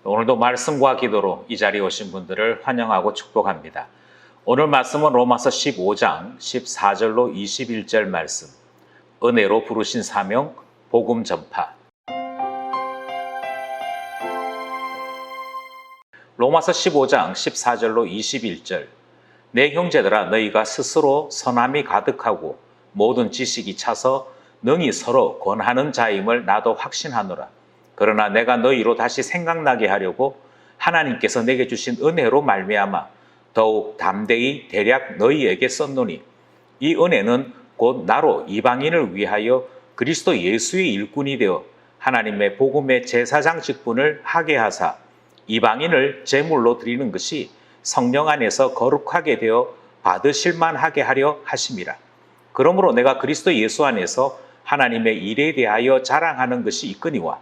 오늘도 말씀과 기도로 이 자리에 오신 분들을 환영하고 축복합니다. 오늘 말씀은 로마서 15장 14절로 21절 말씀, 은혜로 부르신 사명, 복음 전파. 로마서 15장 14절로 21절, 내 형제들아 너희가 스스로 선함이 가득하고 모든 지식이 차서 능히 서로 권하는 자임을 나도 확신하노라. 그러나 내가 너희로 다시 생각나게 하려고 하나님께서 내게 주신 은혜로 말미암아 더욱 담대히 대략 너희에게 썼노니, 이 은혜는 곧 나로 이방인을 위하여 그리스도 예수의 일꾼이 되어 하나님의 복음의 제사장 직분을 하게 하사 이방인을 제물로 드리는 것이 성령 안에서 거룩하게 되어 받으실 만하게 하려 하심이라. 그러므로 내가 그리스도 예수 안에서 하나님의 일에 대하여 자랑하는 것이 있거니와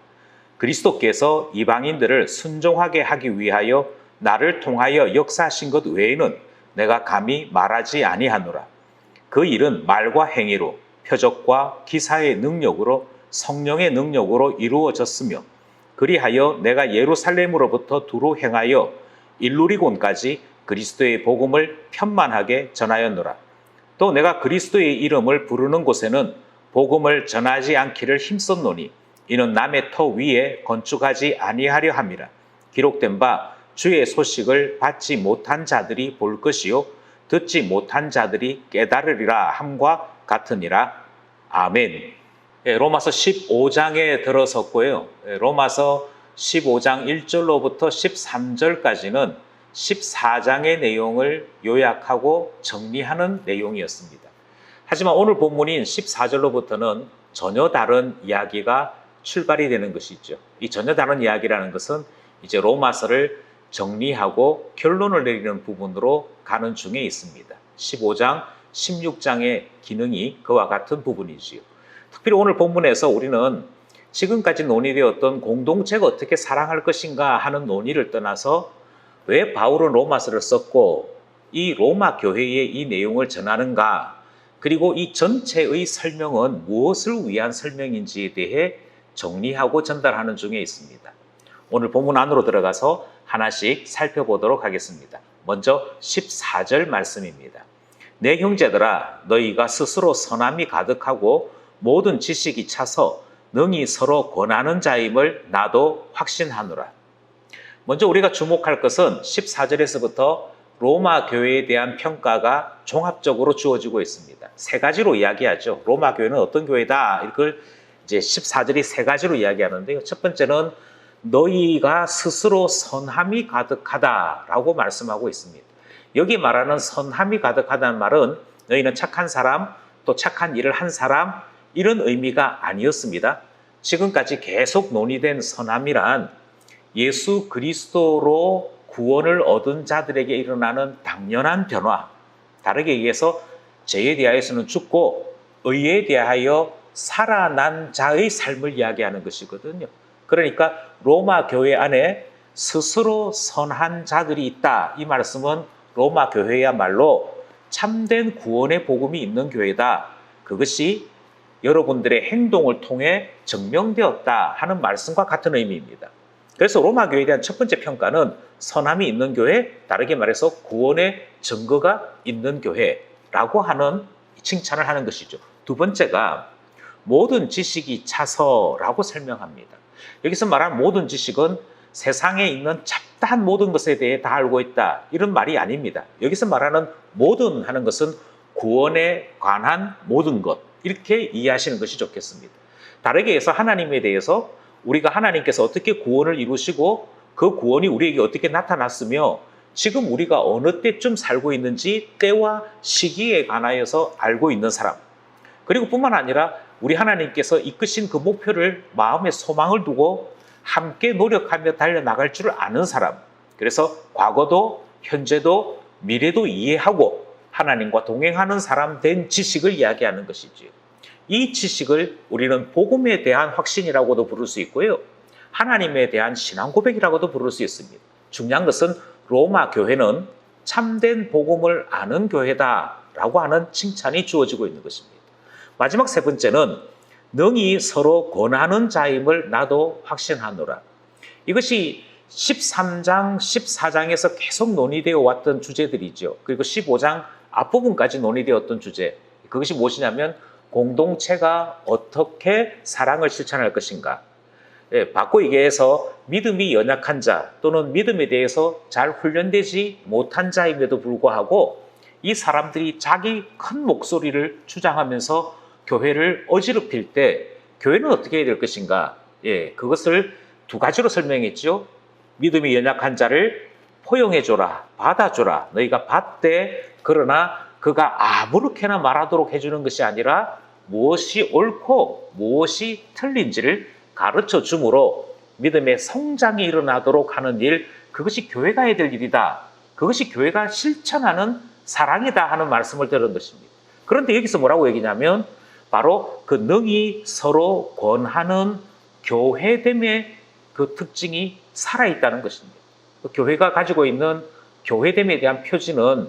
그리스도께서 이방인들을 순종하게 하기 위하여 나를 통하여 역사하신 것 외에는 내가 감히 말하지 아니하노라. 그 일은 말과 행위로, 표적과 기사의 능력으로, 성령의 능력으로 이루어졌으며, 그리하여 내가 예루살렘으로부터 두루 행하여 일루리곤까지 그리스도의 복음을 편만하게 전하였노라. 또 내가 그리스도의 이름을 부르는 곳에는 복음을 전하지 않기를 힘썼노니, 이는 남의 터 위에 건축하지 아니하려 함이라. 기록된 바 주의 소식을 받지 못한 자들이 볼 것이요 듣지 못한 자들이 깨달으리라 함과 같으니라. 아멘. 로마서 15장에 들어섰고요. 로마서 15장 1절로부터 13절까지는 14장의 내용을 요약하고 정리하는 내용이었습니다. 하지만 오늘 본문인 14절로부터는 전혀 다른 이야기가 출발이 되는 것이죠. 이 전혀 다른 이야기라는 것은 이제 로마서를 정리하고 결론을 내리는 부분으로 가는 중에 있습니다. 15장, 16장의 기능이 그와 같은 부분이지요. 특별히 오늘 본문에서 우리는 지금까지 논의되었던 공동체가 어떻게 사랑할 것인가 하는 논의를 떠나서 왜 바울은 로마서를 썼고 이 로마 교회에 이 내용을 전하는가, 그리고 이 전체의 설명은 무엇을 위한 설명인지에 대해 정리하고 전달하는 중에 있습니다. 오늘 본문 안으로 들어가서 하나씩 살펴보도록 하겠습니다. 먼저 14절 말씀입니다. 내 형제들아 너희가 스스로 선함이 가득하고 모든 지식이 차서 능히 서로 권하는 자임을 나도 확신하노라. 먼저 우리가 주목할 것은 14절에서부터 로마 교회에 대한 평가가 종합적으로 주어지고 있습니다. 세 가지로 이야기하죠. 로마 교회는 어떤 교회다, 이걸 이제 14절이 세 가지로 이야기하는데요. 첫 번째는 너희가 스스로 선함이 가득하다라고 말씀하고 있습니다. 여기 말하는 선함이 가득하다는 말은 너희는 착한 사람, 또 착한 일을 한 사람, 이런 의미가 아니었습니다. 지금까지 계속 논의된 선함이란 예수 그리스도로 구원을 얻은 자들에게 일어나는 당연한 변화, 다르게 얘기해서 죄에 대하여서는 죽고 의에 대하여 살아난 자의 삶을 이야기하는 것이거든요. 그러니까 로마 교회 안에 스스로 선한 자들이 있다, 이 말씀은 로마 교회야말로 참된 구원의 복음이 있는 교회다, 그것이 여러분들의 행동을 통해 증명되었다 하는 말씀과 같은 의미입니다. 그래서 로마 교회에 대한 첫 번째 평가는 선함이 있는 교회, 다르게 말해서 구원의 증거가 있는 교회라고 하는 칭찬을 하는 것이죠. 두 번째가 모든 지식이 차서라고 설명합니다. 여기서 말하는 모든 지식은 세상에 있는 잡다한 모든 것에 대해 다 알고 있다, 이런 말이 아닙니다. 여기서 말하는 모든 하는 것은 구원에 관한 모든 것, 이렇게 이해하시는 것이 좋겠습니다. 다르게 해서 하나님에 대해서 우리가 하나님께서 어떻게 구원을 이루시고 그 구원이 우리에게 어떻게 나타났으며 지금 우리가 어느 때쯤 살고 있는지 때와 시기에 관하여서 알고 있는 사람, 그리고 뿐만 아니라 우리 하나님께서 이끄신 그 목표를 마음에 소망을 두고 함께 노력하며 달려나갈 줄 아는 사람, 그래서 과거도 현재도 미래도 이해하고 하나님과 동행하는 사람 된 지식을 이야기하는 것이지요. 이 지식을 우리는 복음에 대한 확신이라고도 부를 수 있고요, 하나님에 대한 신앙 고백이라고도 부를 수 있습니다. 중요한 것은 로마 교회는 참된 복음을 아는 교회다라고 하는 칭찬이 주어지고 있는 것입니다. 마지막 세 번째는 능히 서로 권하는 자임을 나도 확신하노라. 이것이 13장, 14장에서 계속 논의되어 왔던 주제들이죠. 그리고 15장 앞부분까지 논의되었던 주제. 그것이 무엇이냐면 공동체가 어떻게 사랑을 실천할 것인가. 바꿔 얘기해서 믿음이 연약한 자 또는 믿음에 대해서 잘 훈련되지 못한 자임에도 불구하고 이 사람들이 자기 큰 목소리를 주장하면서 교회를 어지럽힐 때 교회는 어떻게 해야 될 것인가. 그것을 두 가지로 설명했죠. 믿음이 연약한 자를 포용해줘라, 받아줘라. 너희가 받되 그러나 그가 아무렇게나 말하도록 해주는 것이 아니라 무엇이 옳고 무엇이 틀린지를 가르쳐 주므로 믿음의 성장이 일어나도록 하는 일, 그것이 교회가 해야 될 일이다. 그것이 교회가 실천하는 사랑이다 하는 말씀을 들은 것입니다. 그런데 여기서 뭐라고 얘기냐면 바로 그 능히 서로 권하는 교회됨의 그 특징이 살아있다는 것입니다. 교회가 가지고 있는 교회됨에 대한 표지는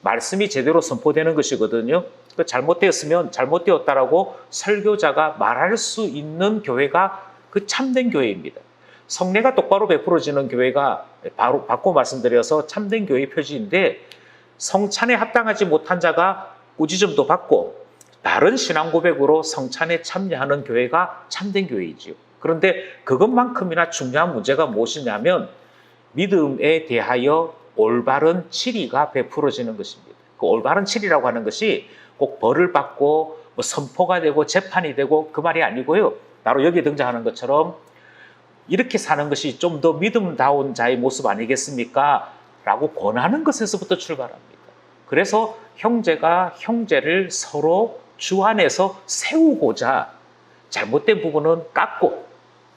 말씀이 제대로 선포되는 것이거든요. 잘못되었으면 잘못되었다라고 설교자가 말할 수 있는 교회가 그 참된 교회입니다. 성례가 똑바로 베풀어지는 교회가 바로 바꿔 말씀드려서 참된 교회의 표지인데, 성찬에 합당하지 못한 자가 꾸지점도 받고 다른 신앙 고백으로 성찬에 참여하는 교회가 참된 교회이지요. 그런데 그것만큼이나 중요한 문제가 무엇이냐면 믿음에 대하여 올바른 치리가 베풀어지는 것입니다. 그 올바른 치리라고 하는 것이 꼭 벌을 받고 선포가 되고 재판이 되고 그 말이 아니고요. 바로 여기에 등장하는 것처럼 이렇게 사는 것이 좀 더 믿음다운 자의 모습 아니겠습니까? 라고 권하는 것에서부터 출발합니다. 그래서 형제가 형제를 서로 주 안에서 세우고자 잘못된 부분은 깎고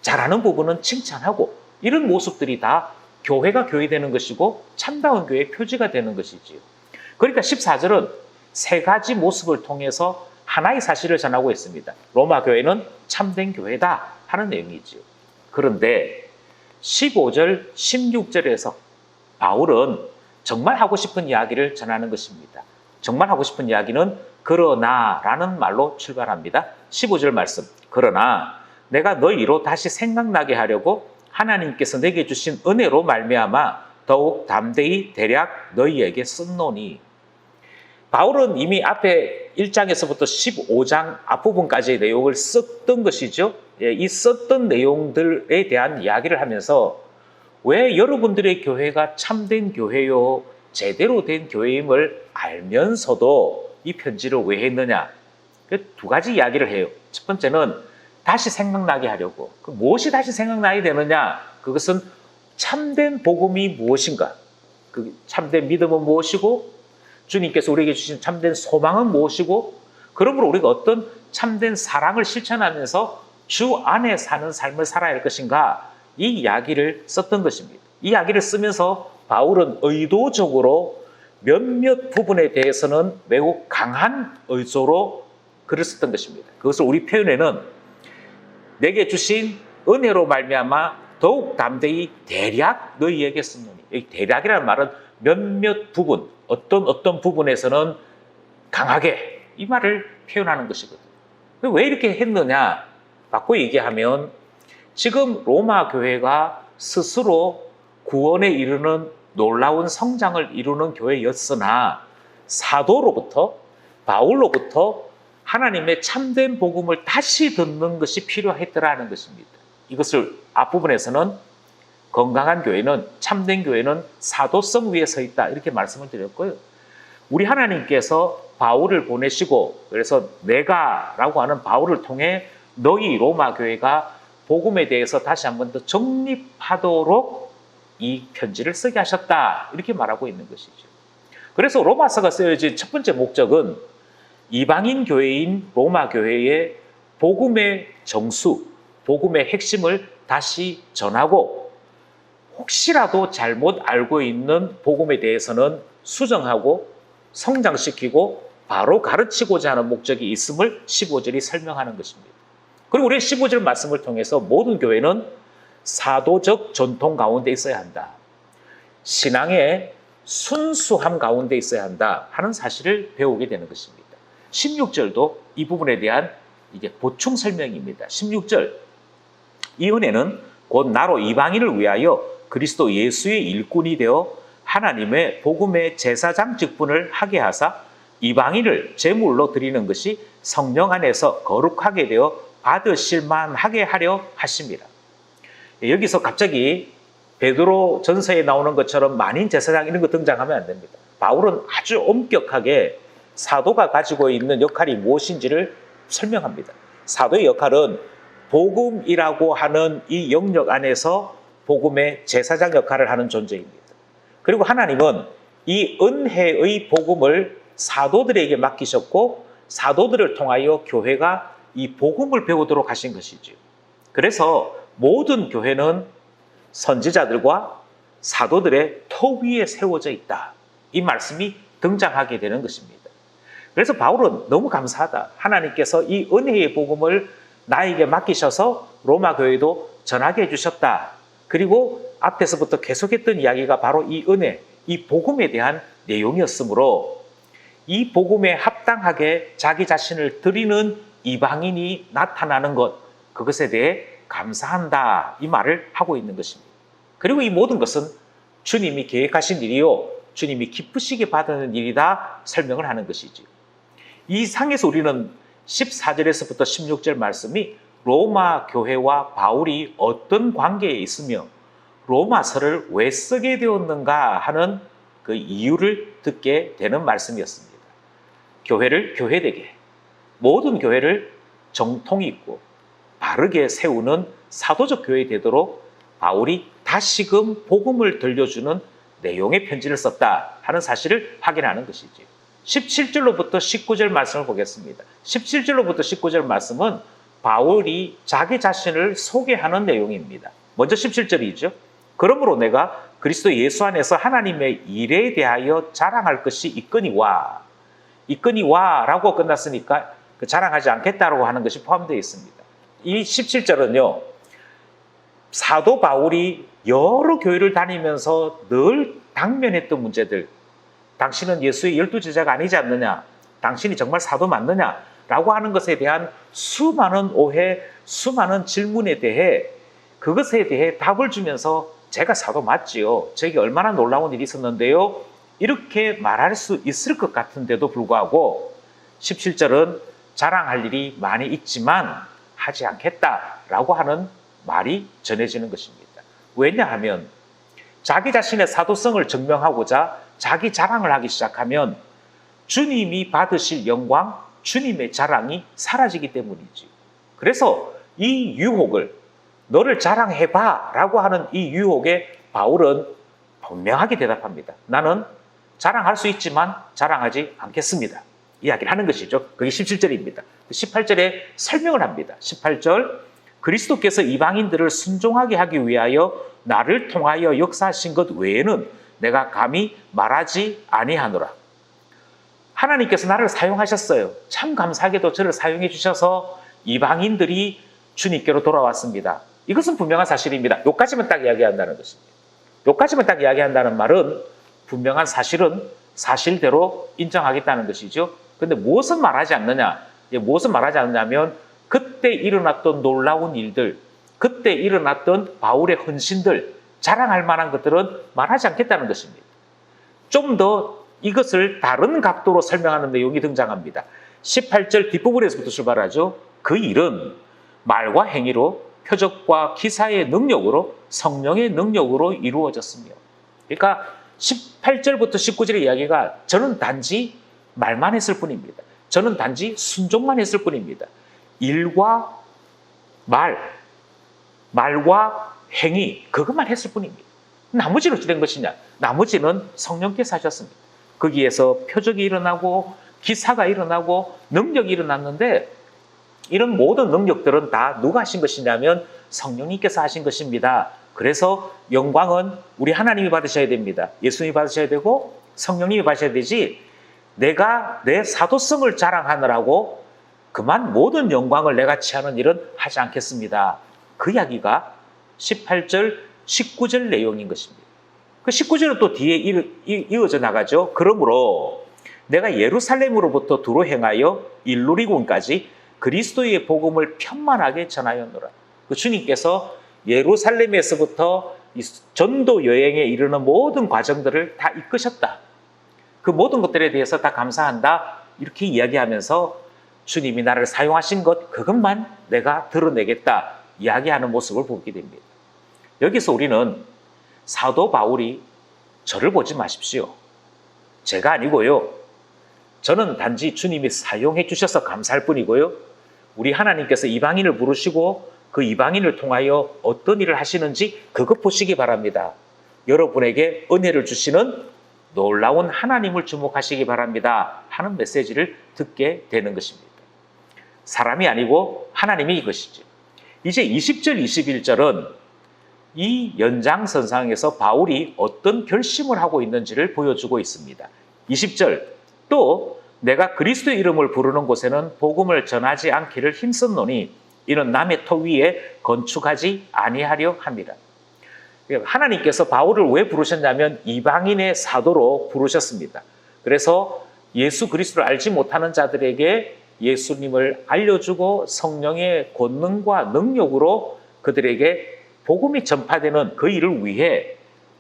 잘하는 부분은 칭찬하고 이런 모습들이 다 교회가 교회되는 것이고 참다운 교회의 표지가 되는 것이지요. 그러니까 14절은 세 가지 모습을 통해서 하나의 사실을 전하고 있습니다. 로마 교회는 참된 교회다 하는 내용이지요. 그런데 15절, 16절에서 바울은 정말 하고 싶은 이야기를 전하는 것입니다. 정말 하고 싶은 이야기는 그러나라는 말로 출발합니다. 15절 말씀. 그러나 내가 너희로 다시 생각나게 하려고 하나님께서 내게 주신 은혜로 말미암아 더욱 담대히 대략 너희에게 썼노니. 바울은 이미 앞에 1장에서부터 15장 앞부분까지의 내용을 썼던 것이죠. 이 썼던 내용들에 대한 이야기를 하면서 왜 여러분들의 교회가 참된 교회요, 제대로 된 교회임을 알면서도 이 편지를 왜 했느냐. 두 가지 이야기를 해요. 첫 번째는 다시 생각나게 하려고. 무엇이 다시 생각나게 되느냐? 그것은 참된 복음이 무엇인가? 그 참된 믿음은 무엇이고, 주님께서 우리에게 주신 참된 소망은 무엇이고, 그러므로 우리가 어떤 참된 사랑을 실천하면서 주 안에 사는 삶을 살아야 할 것인가? 이 이야기를 썼던 것입니다. 이 이야기를 쓰면서 바울은 의도적으로 몇몇 부분에 대해서는 매우 강한 의조로 글을 썼던 것입니다. 그것을 우리 표현에는 내게 주신 은혜로 말미암아 더욱 담대히 대략 너희에게 쓰노니. 이 대략이라는 말은 몇몇 부분, 어떤 부분에서는 강하게 이 말을 표현하는 것이거든요. 왜 이렇게 했느냐? 바꿔 얘기하면 지금 로마 교회가 스스로 구원에 이르는 놀라운 성장을 이루는 교회였으나 사도로부터, 바울로부터 하나님의 참된 복음을 다시 듣는 것이 필요했더라는 것입니다. 이것을 앞부분에서는 건강한 교회는, 참된 교회는 사도성 위에 서 있다 이렇게 말씀을 드렸고요. 우리 하나님께서 바울을 보내시고, 그래서 내가라고 하는 바울을 통해 너희 로마 교회가 복음에 대해서 다시 한 번 더 정립하도록 이 편지를 쓰게 하셨다 이렇게 말하고 있는 것이죠. 그래서 로마서가 쓰여진 첫 번째 목적은 이방인 교회인 로마 교회의 복음의 정수, 복음의 핵심을 다시 전하고 혹시라도 잘못 알고 있는 복음에 대해서는 수정하고 성장시키고 바로 가르치고자 하는 목적이 있음을 15절이 설명하는 것입니다. 그리고 우리 15절 말씀을 통해서 모든 교회는 사도적 전통 가운데 있어야 한다. 신앙의 순수함 가운데 있어야 한다 하는 사실을 배우게 되는 것입니다. 16절도 이 부분에 대한 이게 보충 설명입니다. 16절, 이 은혜는 곧 나로 이방인을 위하여 그리스도 예수의 일꾼이 되어 하나님의 복음의 제사장 직분을 하게 하사 이방인을 제물로 드리는 것이 성령 안에서 거룩하게 되어 받으실 만하게 하려 하십니다. 여기서 갑자기 베드로 전서에 나오는 것처럼 만인 제사장 이런 거 등장하면 안 됩니다. 바울은 아주 엄격하게 사도가 가지고 있는 역할이 무엇인지를 설명합니다. 사도의 역할은 복음이라고 하는 이 영역 안에서 복음의 제사장 역할을 하는 존재입니다. 그리고 하나님은 이 은혜의 복음을 사도들에게 맡기셨고 사도들을 통하여 교회가 이 복음을 배우도록 하신 것이죠. 그래서 모든 교회는 선지자들과 사도들의 터 위에 세워져 있다. 이 말씀이 등장하게 되는 것입니다. 그래서 바울은 너무 감사하다. 하나님께서 이 은혜의 복음을 나에게 맡기셔서 로마 교회도 전하게 해주셨다. 그리고 앞에서부터 계속했던 이야기가 바로 이 은혜, 이 복음에 대한 내용이었으므로 이 복음에 합당하게 자기 자신을 드리는 이방인이 나타나는 것, 그것에 대해 감사한다. 이 말을 하고 있는 것입니다. 그리고 이 모든 것은 주님이 계획하신 일이요, 주님이 기쁘시게 받는 일이다 설명을 하는 것이지. 이 상에서 우리는 14절에서부터 16절 말씀이 로마 교회와 바울이 어떤 관계에 있으며 로마서를 왜 쓰게 되었는가 하는 그 이유를 듣게 되는 말씀이었습니다. 교회를 교회되게, 모든 교회를 정통이 있고 바르게 세우는 사도적 교회 되도록 바울이 다시금 복음을 들려주는 내용의 편지를 썼다 하는 사실을 확인하는 것이지. 17절로부터 19절 말씀을 보겠습니다. 17절로부터 19절 말씀은 바울이 자기 자신을 소개하는 내용입니다. 먼저 17절이죠. 그러므로 내가 그리스도 예수 안에서 하나님의 일에 대하여 자랑할 것이 있거니와 라고 끝났으니까 자랑하지 않겠다라고 하는 것이 포함되어 있습니다. 이 17절은요, 사도 바울이 여러 교회를 다니면서 늘 당면했던 문제들, 당신은 예수의 12제자가 아니지 않느냐, 당신이 정말 사도 맞느냐 라고 하는 것에 대한 수많은 오해, 수많은 질문에 대해 그것에 대해 답을 주면서 제가 사도 맞지요, 저에게 얼마나 놀라운 일이 있었는데요, 이렇게 말할 수 있을 것 같은데도 불구하고 17절은 자랑할 일이 많이 있지만 하지 않겠다라고 하는 말이 전해지는 것입니다. 왜냐하면 자기 자신의 사도성을 증명하고자 자기 자랑을 하기 시작하면 주님이 받으실 영광, 주님의 자랑이 사라지기 때문이지. 그래서 이 유혹을, 너를 자랑해봐 라고 하는 이 유혹에 바울은 분명하게 대답합니다. 나는 자랑할 수 있지만 자랑하지 않겠습니다. 이야기를 하는 것이죠. 그게 17절입니다. 18절에 설명을 합니다. 18절, 그리스도께서 이방인들을 순종하게 하기 위하여 나를 통하여 역사하신 것 외에는 내가 감히 말하지 아니하노라. 하나님께서 나를 사용하셨어요. 참 감사하게도 저를 사용해 주셔서 이방인들이 주님께로 돌아왔습니다. 이것은 분명한 사실입니다. 여기까지만 딱 이야기한다는 것입니다. 여기까지만 딱 이야기한다는 말은 분명한 사실은 사실대로 인정하겠다는 것이죠. 그런데 무엇은 말하지 않느냐? 무엇은 말하지 않느냐면 그때 일어났던 놀라운 일들, 그때 일어났던 바울의 헌신들, 자랑할 만한 것들은 말하지 않겠다는 것입니다. 좀 더 이것을 다른 각도로 설명하는 내용이 등장합니다. 18절 뒷부분에서부터 출발하죠. 그 일은 말과 행위로, 표적과 기사의 능력으로, 성령의 능력으로 이루어졌으며. 그러니까 18절부터 19절의 이야기가 저는 단지 말만 했을 뿐입니다. 저는 단지 순종만 했을 뿐입니다. 일과 말과 행위, 그것만 했을 뿐입니다. 나머지는 어찌 된 것이냐? 나머지는 성령께서 하셨습니다. 거기에서 표적이 일어나고 기사가 일어나고 능력이 일어났는데 이런 모든 능력들은 다 누가 하신 것이냐면 성령님께서 하신 것입니다. 그래서 영광은 우리 하나님이 받으셔야 됩니다. 예수님이 받으셔야 되고 성령님이 받으셔야 되지, 내가 내 사도성을 자랑하느라고 그만 모든 영광을 내가 취하는 일은 하지 않겠습니다. 그 이야기가 18절, 19절 내용인 것입니다. 그 19절은 또 뒤에 이어져 나가죠. 그러므로 내가 예루살렘으로부터 두루 행하여 일루리곤까지 그리스도의 복음을 편만하게 전하였노라. 그 주님께서 예루살렘에서부터 이 전도 여행에 이르는 모든 과정들을 다 이끄셨다. 그 모든 것들에 대해서 다 감사한다. 이렇게 이야기하면서 주님이 나를 사용하신 것 그것만 내가 드러내겠다. 이야기하는 모습을 보게 됩니다. 여기서 우리는 사도 바울이 저를 보지 마십시오. 제가 아니고요. 저는 단지 주님이 사용해 주셔서 감사할 뿐이고요. 우리 하나님께서 이방인을 부르시고 그 이방인을 통하여 어떤 일을 하시는지 그것 보시기 바랍니다. 여러분에게 은혜를 주시는 놀라운 하나님을 주목하시기 바랍니다. 하는 메시지를 듣게 되는 것입니다. 사람이 아니고 하나님이 이것이죠. 이제 20절, 21절은 이 연장선상에서 바울이 어떤 결심을 하고 있는지를 보여주고 있습니다. 20절, 또 내가 그리스도의 이름을 부르는 곳에는 복음을 전하지 않기를 힘썼노니 이는 남의 터 위에 건축하지 아니하려 함이라. 하나님께서 바울을 왜 부르셨냐면 이방인의 사도로 부르셨습니다. 그래서 예수 그리스도를 알지 못하는 자들에게 예수님을 알려주고 성령의 권능과 능력으로 그들에게 복음이 전파되는 그 일을 위해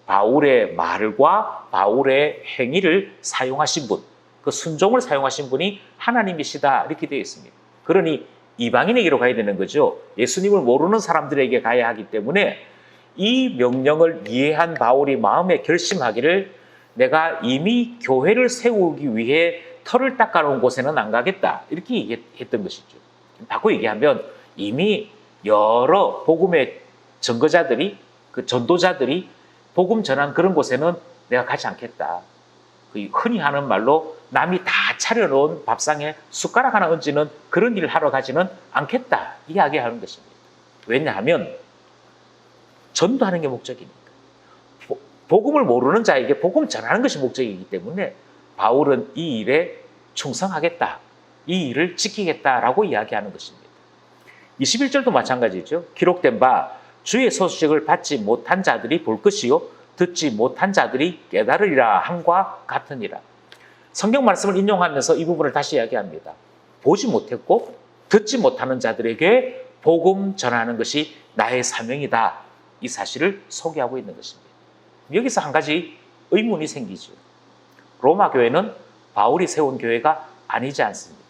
바울의 말과 바울의 행위를 사용하신 분, 그 순종을 사용하신 분이 하나님이시다 이렇게 되어 있습니다. 그러니 이방인에게로 가야 되는 거죠. 예수님을 모르는 사람들에게 가야 하기 때문에 이 명령을 이해한 바울이 마음에 결심하기를 내가 이미 교회를 세우기 위해 터를 닦아놓은 곳에는 안 가겠다 이렇게 얘기했던 것이죠. 바꿔 얘기하면 이미 여러 복음의 증거자들이 그 전도자들이 복음 전한 그런 곳에는 내가 가지 않겠다. 흔히 하는 말로 남이 다 차려놓은 밥상에 숟가락 하나 얹는 그런 일을 하러 가지는 않겠다 이야기하는 것입니다. 왜냐하면 전도하는 게 목적이니까. 복음을 모르는 자에게 복음 전하는 것이 목적이기 때문에 바울은 이 일에 충성하겠다. 이 일을 지키겠다라고 이야기하는 것입니다. 21절도 마찬가지죠. 기록된 바 주의 소식을 받지 못한 자들이 볼 것이요 듣지 못한 자들이 깨달으리라 함과 같으니라. 성경 말씀을 인용하면서 이 부분을 다시 이야기합니다. 보지 못했고 듣지 못하는 자들에게 복음 전하는 것이 나의 사명이다. 이 사실을 소개하고 있는 것입니다. 여기서 한 가지 의문이 생기죠. 로마 교회는 바울이 세운 교회가 아니지 않습니까?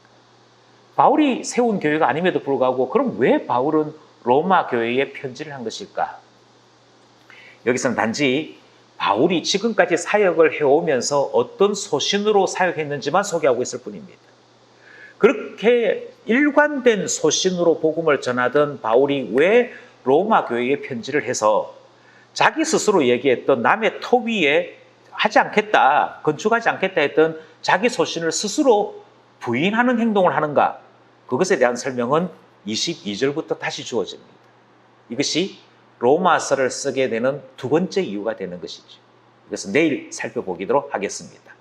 바울이 세운 교회가 아님에도 불구하고 그럼 왜 바울은 로마 교회에 편지를 한 것일까? 여기서는 단지 바울이 지금까지 사역을 해오면서 어떤 소신으로 사역했는지만 소개하고 있을 뿐입니다. 그렇게 일관된 소신으로 복음을 전하던 바울이 왜 로마 교회에 편지를 해서 자기 스스로 얘기했던 남의 터 위에 하지 않겠다, 건축하지 않겠다 했던 자기 소신을 스스로 부인하는 행동을 하는가? 그것에 대한 설명은 22절부터 다시 주어집니다. 이것이 로마서를 쓰게 되는 두 번째 이유가 되는 것이죠. 그래서 내일 살펴보도록 하겠습니다.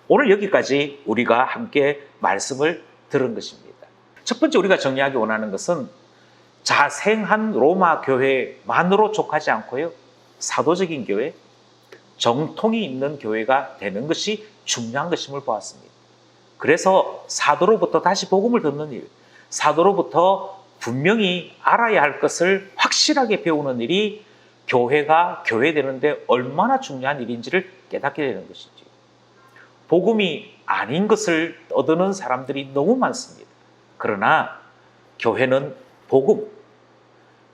오늘 여기까지 우리가 함께 말씀을 들은 것입니다. 첫 번째 우리가 정리하기 원하는 것은 자생한 로마 교회만으로 족하지 않고요. 사도적인 교회, 정통이 있는 교회가 되는 것이 중요한 것임을 보았습니다. 그래서 사도로부터 다시 복음을 듣는 일, 사도로부터 분명히 알아야 할 것을 확실하게 배우는 일이 교회가 교회되는데 얼마나 중요한 일인지를 깨닫게 되는 것이죠. 복음이 아닌 것을 얻는 사람들이 너무 많습니다. 그러나 교회는 복음,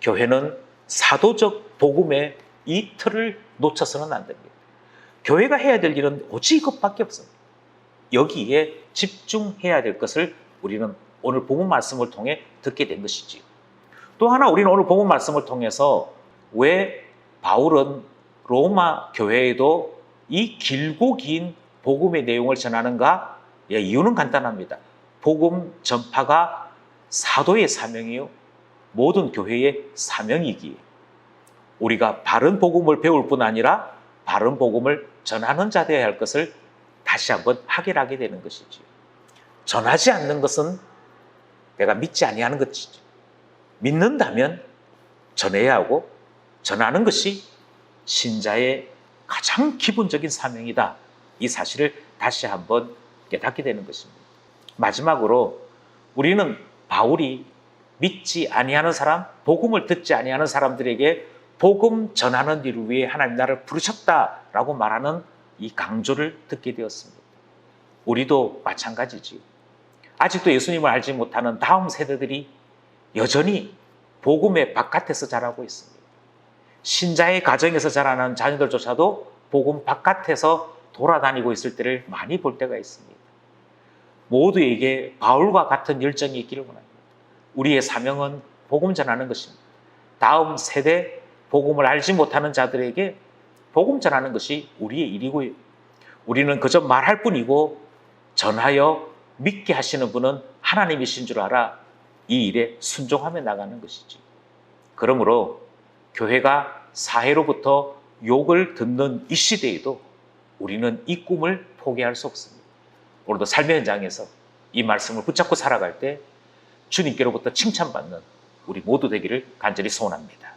교회는 사도적 복음의 이 틀을 놓쳐서는 안 됩니다. 교회가 해야 될 일은 오직 이것밖에 없습니다. 여기에 집중해야 될 것을 우리는 오늘 본문 말씀을 통해 듣게 된 것이지요. 또 하나 우리는 오늘 본문 말씀을 통해서 왜 바울은 로마 교회에도 이 길고 긴 복음의 내용을 전하는가? 예, 이유는 간단합니다. 복음 전파가 사도의 사명이요 모든 교회의 사명이기에 우리가 바른 복음을 배울 뿐 아니라 바른 복음을 전하는 자 되어야 할 것을 다시 한번 확인하게 되는 것이지요. 전하지 않는 것은 내가 믿지 아니하는 것이죠. 믿는다면 전해야 하고 전하는 것이 신자의 가장 기본적인 사명이다. 이 사실을 다시 한번 깨닫게 되는 것입니다. 마지막으로 우리는 바울이 믿지 아니하는 사람, 복음을 듣지 아니하는 사람들에게 복음 전하는 일을 위해 하나님 나를 부르셨다라고 말하는 이 강조를 듣게 되었습니다. 우리도 마찬가지지요. 아직도 예수님을 알지 못하는 다음 세대들이 여전히 복음의 바깥에서 자라고 있습니다. 신자의 가정에서 자라는 자녀들조차도 복음 바깥에서 돌아다니고 있을 때를 많이 볼 때가 있습니다. 모두에게 바울과 같은 열정이 있기를 원합니다. 우리의 사명은 복음 전하는 것입니다. 다음 세대 복음을 알지 못하는 자들에게 복음 전하는 것이 우리의 일이고요. 우리는 그저 말할 뿐이고 전하여 믿게 하시는 분은 하나님이신 줄 알아 이 일에 순종하며 나가는 것이지. 그러므로 교회가 사회로부터 욕을 듣는 이 시대에도 우리는 이 꿈을 포기할 수 없습니다. 오늘도 삶의 현장에서 이 말씀을 붙잡고 살아갈 때 주님께로부터 칭찬받는 우리 모두 되기를 간절히 소원합니다.